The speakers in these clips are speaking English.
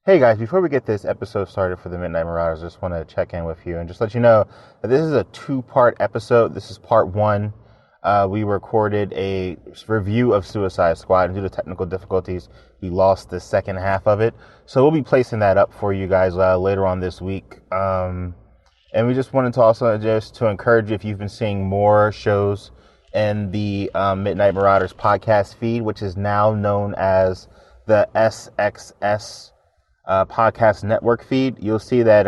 Hey guys, before we get this episode started for the Midnight Marauders, I just want to check in with you and just let you know that this is a two-part episode. This is part one. We recorded a review of Suicide Squad, and due to technical difficulties, we lost the second half of it. So we'll be placing that up for you guys later on this week. And we just wanted to also just to encourage you, if you've been seeing more shows in the Midnight Marauders podcast feed, which is now known as the SXS podcast network feed, you'll see that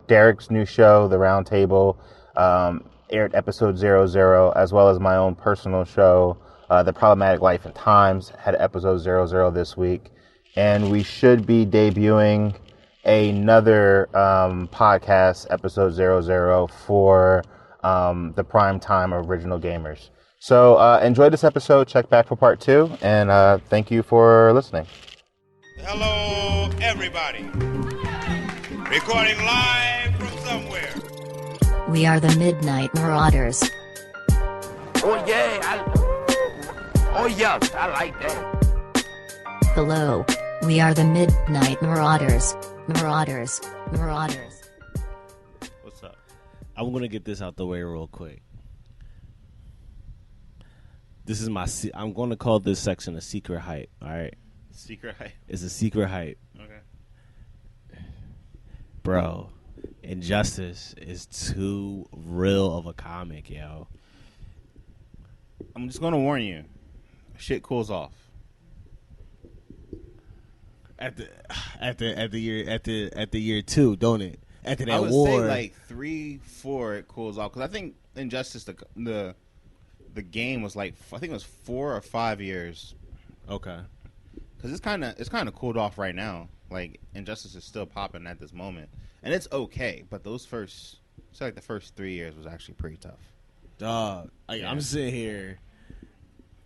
Derek's new show, The Round Table, aired episode 00, as well as my own personal show, The Problematic Life and Times, had episode 00 this week. And we should be debuting another podcast, episode 00, for the Primetime Original Gamers. So enjoy this episode, check back for part two, and thank you for listening. Hello, everybody. Recording live from somewhere. We are the Midnight Marauders. Oh yeah, I like that. Hello. We are the Midnight Marauders. Marauders. What's up? I'm gonna get this out the way real quick. This is I'm gonna call this section a secret hype. All right. Secret hype. It's a secret hype. Okay. Bro, Injustice is too real of a comic, yo. I'm just gonna warn you, shit cools off At the year two, don't it? After that I would war, say like 3-4 it cools off, because I think Injustice the game was like, I think it was 4 or 5 years. okay. Because it's kind of cooled off right now. Like, Injustice is still popping at this moment, and it's okay. But the first 3 years was actually pretty tough. Dog, Yeah. I'm sitting here,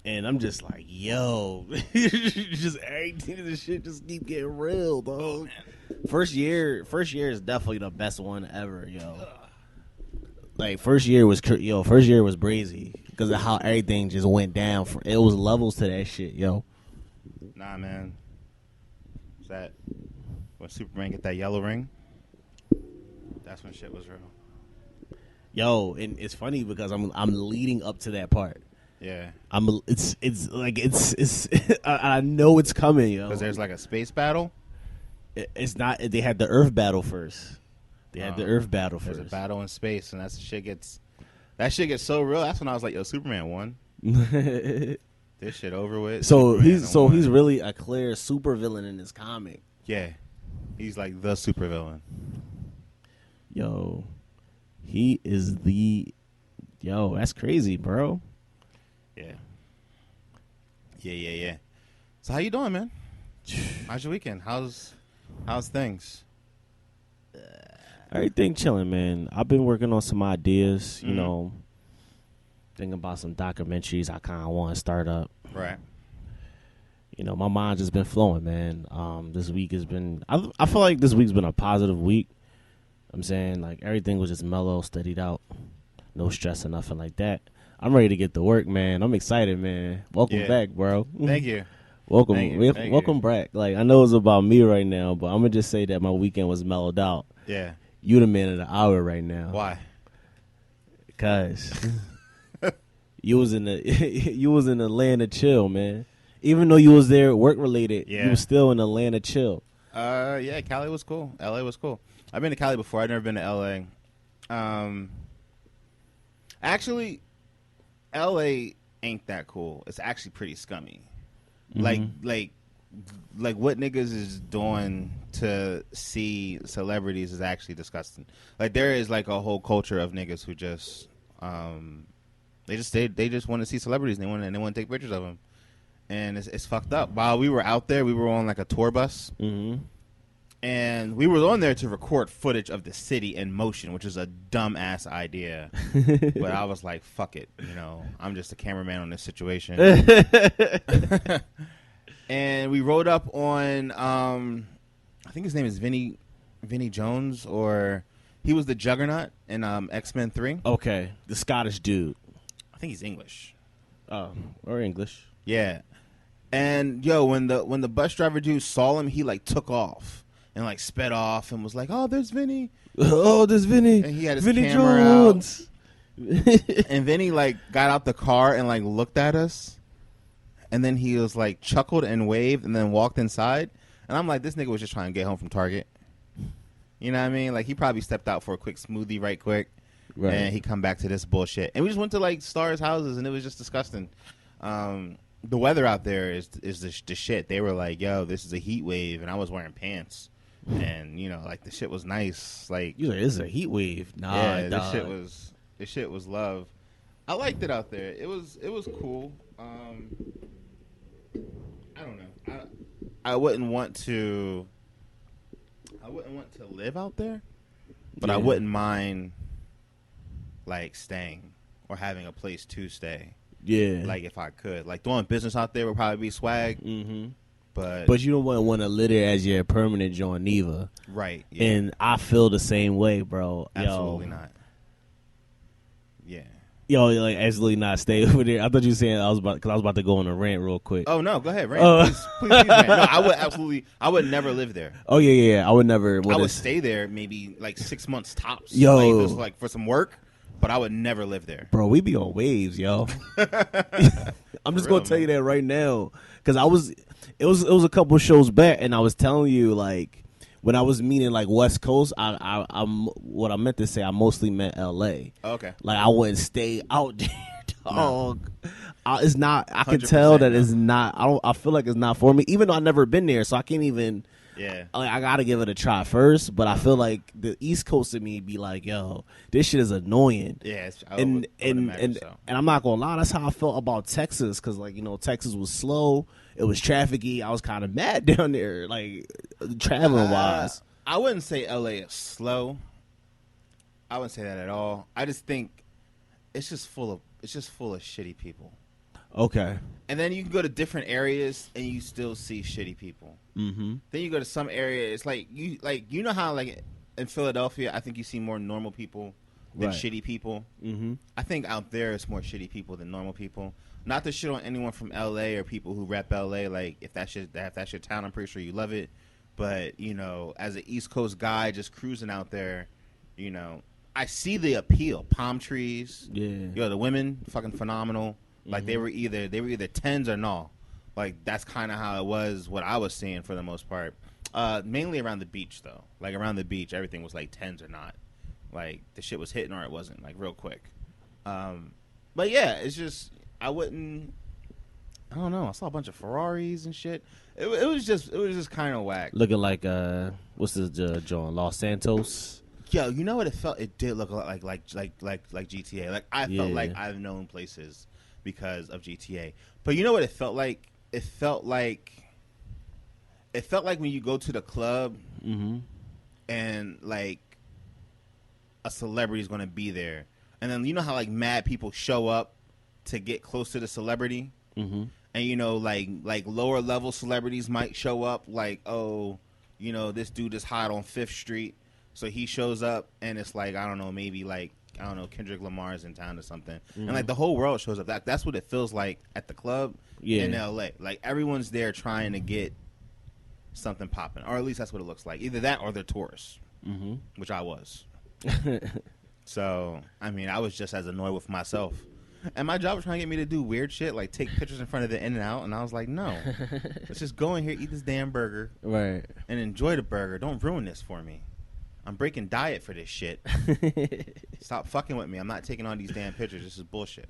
and I'm just like, yo, just everything of this shit just keep getting real, dog. Oh, man. First year is definitely the best one ever, yo. Like first year was brazy because of how everything just went down. It was levels to that shit, yo. Nah, man. Is that when Superman get that yellow ring? That's when shit was real. Yo, and it's funny because I'm leading up to that part. Yeah. I know it's coming, yo. Because there's like a space battle. It's not. They had the Earth battle first. There's a battle in space, and that shit gets so real. That's when I was like, yo, Superman won. This shit over with. So Superman he's won. really a clear supervillain in this comic. Yeah. He's like the supervillain. Yo, he is that's crazy, bro. Yeah. Yeah. So how you doing, man? How's your weekend? How's things? Everything chilling, man. I've been working on some ideas, you know, thinking about some documentaries I kind of want to start up. Right. You know, my mind just been flowing, man. This week has been, I feel like this week's been a positive week. I'm saying, like, everything was just mellow, steadied out. No stress or nothing like that. I'm ready to get to work, man. I'm excited, man. Welcome back, bro. Thank you. Welcome. Thank Welcome you. back. Like, I know it's about me right now, but I'm going to just say that my weekend was mellowed out. Yeah. You the man of the hour right now. Why? Because you was in the land of chill, man. Even though you was there work related, Yeah. you was still in the land of chill. Yeah, Cali was cool. LA was cool. I've been to Cali before. I've never been to LA. Actually, LA ain't that cool. It's actually pretty scummy. Like what niggas is doing to see celebrities is actually disgusting. Like, there is like a whole culture of niggas who just they just want to see celebrities, and they want to take pictures of them, and it's fucked up. While we were out there, we were on like a tour bus. Mm-hmm. And we were on there to record footage of the city in motion, which is a dumbass idea. But I was like, fuck it. You know, I'm just a cameraman on this situation. And we rode up on, I think his name is Vinny Jones, or he was the Juggernaut in X-Men 3. Okay, the Scottish dude. I think he's English. Oh, or English. Yeah. And, yo, when the bus driver dude saw him, he, like, took off. and like sped off and was like, "Oh, there's Vinny." Oh, there's Vinny. And he had his Vinny camera Jones. out. And Vinny like got out the car and like looked at us, and then he was like chuckled and waved, and then walked inside. And I'm like, this nigga was just trying to get home from Target. You know what I mean? Like he probably stepped out for a quick smoothie right quick, and he come back to this bullshit. And we just went to like stars' houses, and it was just disgusting. The weather out there is the shit. They were like, "Yo, this is a heat wave," and I was wearing pants, and you know, like the shit was nice. Like, you like, this is a heat wave. Nah, yeah, dog. this shit was love. I liked it out there. It was cool. I don't know. I wouldn't want to live out there, but I wouldn't mind like staying or having a place to stay. Yeah, Like if I could, like doing business out there would probably be swag. Mm-hmm. But you don't want to live there as your permanent joint either. Right. Yeah. And I feel the same way, bro. Absolutely not. Yeah. Yo, like absolutely not. Stay over there. I thought you were saying I was about to go on a rant real quick. Oh no, go ahead, rant. Please rant. No, I would never live there. Oh yeah. I would never. I would stay there maybe like 6 months tops. Yo, like, just, like for some work, but I would never live there. Bro, we be on waves, yo. I'm just gonna tell you that right now, because it was a couple shows back, and I was telling you like when I was meaning like West Coast, I'm what I meant to say. I mostly meant L.A. Okay, like I wouldn't stay out there, dog. No. It's not. I can tell that it's not. I feel like it's not for me, even though I've never been there, so I can't even. Yeah, like, I gotta give it a try first, but I feel like the East Coast of me be like, yo, this shit is annoying. Yeah, and I'm not gonna lie, that's how I felt about Texas, because like, you know, Texas was slow, it was trafficy. I was kind of mad down there, like traveling wise. I wouldn't say LA is slow. I wouldn't say that at all. I just think it's just full of shitty people. Okay. And then you can go to different areas and you still see shitty people. Mm-hmm. Then you go to some area, it's like you know how like in Philadelphia, I think you see more normal people than shitty people. Mm-hmm. I think out there it's more shitty people than normal people. Not to shit on anyone from LA or people who rep LA. Like if that's your town, I'm pretty sure you love it. But you know, as an East Coast guy just cruising out there, you know, I see the appeal. Palm trees. Yeah. Yo, the women fucking phenomenal. Like they were either 10s or no. Like that's kind of how it was. What I was seeing for the most part, mainly around the beach though. Like around the beach, everything was like 10s or not. Like the shit was hitting or it wasn't. Like real quick. But yeah, it's just I don't know. I saw a bunch of Ferraris and shit. It was just kind of whack. Looking like what's this joint? Los Santos. Yo, you know what it felt? It did look a lot like GTA. Like I felt like I've known places because of GTA. But you know what it felt like? It felt like when you go to the club and like a celebrity is going to be there, and then you know how like mad people show up to get close to the celebrity, and you know like lower level celebrities might show up, like, oh, you know, this dude is hot on 5th Street, so he shows up and it's like, I don't know, maybe like, I don't know, Kendrick Lamar's in town or something, and like the whole world shows up. That's what it feels like at the club in LA. Like everyone's there trying to get something popping, or at least that's what it looks like. Either that or they're tourists, which I was. So I mean, I was just as annoyed with myself, and my job was trying to get me to do weird shit, like take pictures in front of the In-N-Out, and I was like, no, let's just go in here, eat this damn burger, and enjoy the burger. Don't ruin this for me. I'm breaking diet for this shit. Stop fucking with me. I'm not taking all these damn pictures. This is bullshit.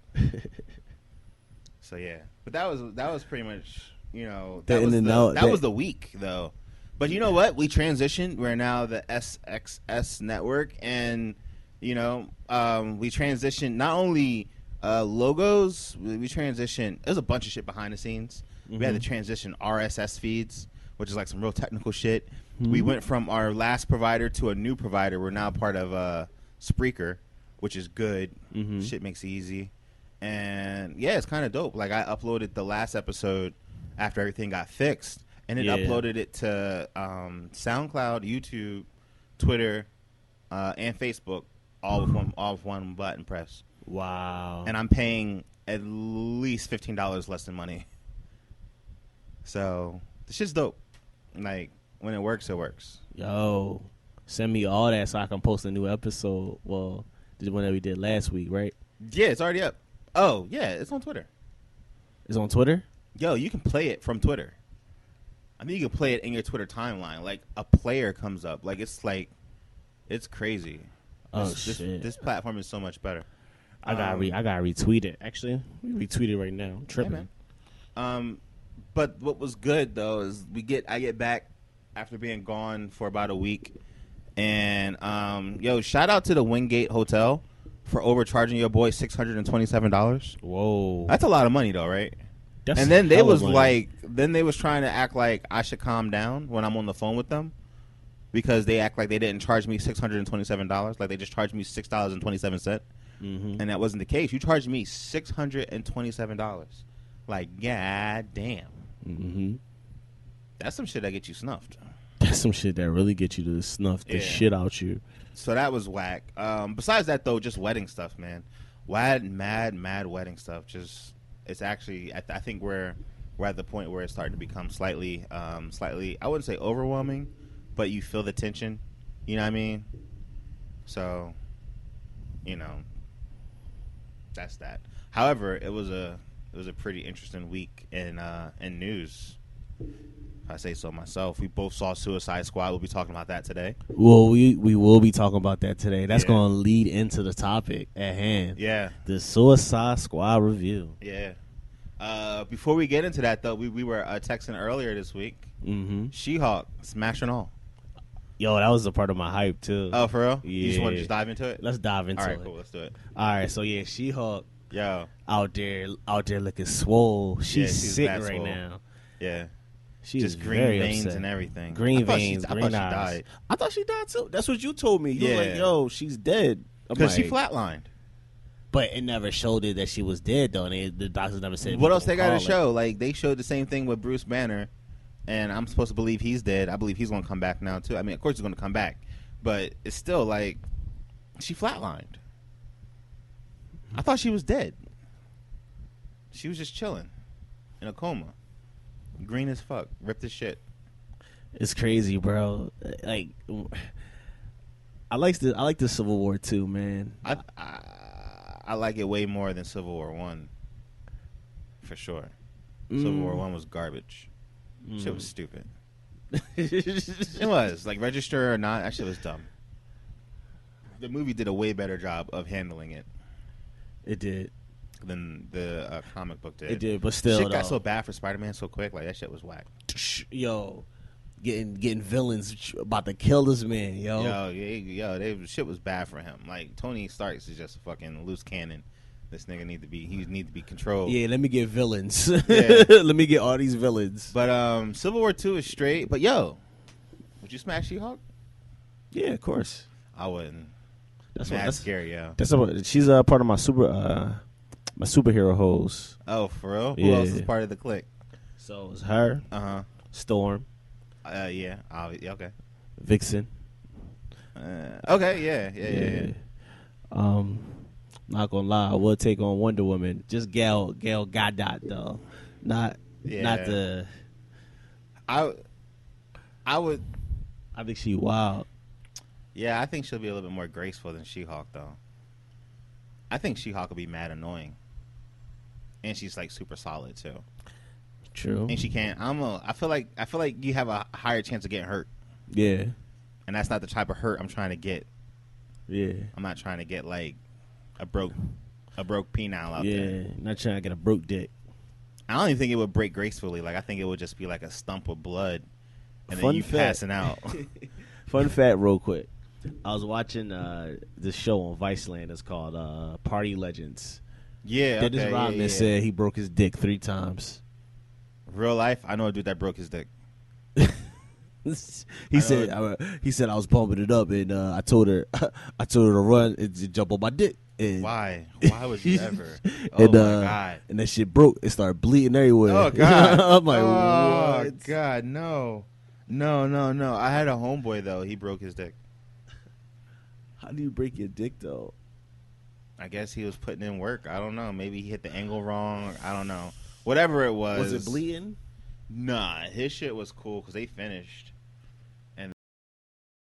So yeah, but that was pretty much, you know, that was the week though. But you know what? We transitioned. We're now the SXS network, and you know, we transitioned not only logos. We transitioned. There's a bunch of shit behind the scenes. We had to transition RSS feeds, which is like some real technical shit. We went from our last provider to a new provider. We're now part of Spreaker, which is good. Shit makes it easy. And yeah, it's kind of dope. Like I uploaded the last episode after everything got fixed, and it uploaded it to SoundCloud, YouTube, Twitter, and Facebook, all with one button press. Wow. And I'm paying at least $15 less than money. So the shit's dope. Like, When it works, it works. Yo, send me all that so I can post a new episode. Well, the one that we did last week, right? Yeah, it's already up. Oh, yeah, it's on Twitter. It's on Twitter? Yo, you can play it from Twitter. I mean, you can play it in your Twitter timeline. Like, a player comes up. Like, it's crazy. Shit. This platform is so much better. I gotta retweet it. Actually, we retweet it right now. I'm tripping. Yeah, but what was good though is I get back after being gone for about a week, and shout out to the Wingate Hotel for overcharging your boy $627. Whoa, that's a lot of money though, right? That's and then they was money. they was trying to act like I should calm down when I'm on the phone with them. Because they act like they didn't charge me $627, like they just charged me $6.27, and that wasn't the case. You charged me $627, like god damn. Mm-hmm. That's some shit that get you snuffed. That's some shit that really get you to snuff the shit out you. So that was whack. Besides that though, just wedding stuff, man. Mad wedding stuff. Just it's actually I think we're at the point where it's starting to become slightly I wouldn't say overwhelming. But you feel the tension, you know what I mean? So, that's that. However, it was a pretty interesting week in news. If I say so myself. We both saw Suicide Squad. We'll be talking about that today. Well, we will be talking about that today. That's going to lead into the topic at hand. Yeah. The Suicide Squad review. Yeah. Before we get into that, though, we were texting earlier this week. Mm-hmm. She-Hulk, smash and all. Yo, that was a part of my hype, too. Oh, for real? Yeah. You just want to just dive into it? Let's dive into it. All right, cool. Let's do it. All right, so, yeah, She-Hulk. Yo. Out there looking swole. She's sick right swole. now. Yeah. She's just green very veins upset. and everything. Green veins, green eyes. Died. I thought she died, too. That's what you told me. You were like, yo, she's dead. Because she flatlined. But it never showed it that she was dead, though. And the doctors never said. What else they got to show? Like, they showed the same thing with Bruce Banner. And I'm supposed to believe he's dead. I believe he's going to come back now, too. I mean, of course he's going to come back. But it's still like, she flatlined. I thought she was dead. She was just chilling in a coma. Green as fuck. Ripped as shit. It's crazy, bro. Like, I like the Civil War 2, man. I like it way more than Civil War 1. For sure. Civil War 1 was garbage. Shit was stupid. It was. Like, register or not, that shit was dumb. The movie did a way better job of handling it. It did. Than the comic book did. It did, but still, shit got so bad for Spider-Man so quick. Like, that shit was whack. Yo, getting villains about to kill this man, yo. Shit was bad for him. Like, Tony Stark is just a fucking loose cannon. This nigga need to be controlled. Yeah, let me get villains. Yeah. Let me get all these villains. But Civil War 2 is straight. But yo, would you smash She-Hulk? Yeah, of course. I wouldn't. That's scary, yo. She's part of my superhero hoes. Oh, for real? Yeah. Who else is part of the clique? So it's her. Storm. Yeah. Okay. Vixen. Okay. Yeah. Not gonna lie, I would take on Wonder Woman. Just Gal Gadot though. Not the. I would. I think she wild. Yeah, I think she'll be a little bit more graceful than She-Hulk though. I think She-Hulk will be mad annoying. And she's like super solid too. True. And she can't. I feel like you have a higher chance of getting hurt. Yeah. And that's not the type of hurt I'm trying to get. Yeah. I'm not trying to get like a broke penile out there. Yeah. Not trying to get a broke dick. I don't even think it would break gracefully. Like, I think it would just be like a stump with blood, and then you passing out. Fun fact, real quick. I was watching this show on Viceland. It's called Party Legends. Yeah, Dennis Rodman said he broke his dick 3 times. Real life, I know a dude that broke his dick. He said I was pumping it up, and I told her to run and jump on my dick. And Why would you ever? Oh my god! And that shit broke. It started bleeding everywhere. Oh god! I'm like, oh what? God, no. I had a homeboy though. He broke his dick. How do you break your dick though? I guess he was putting in work. I don't know. Maybe he hit the angle wrong. I don't know. Whatever it was. Was it bleeding? Nah, his shit was cool because they finished.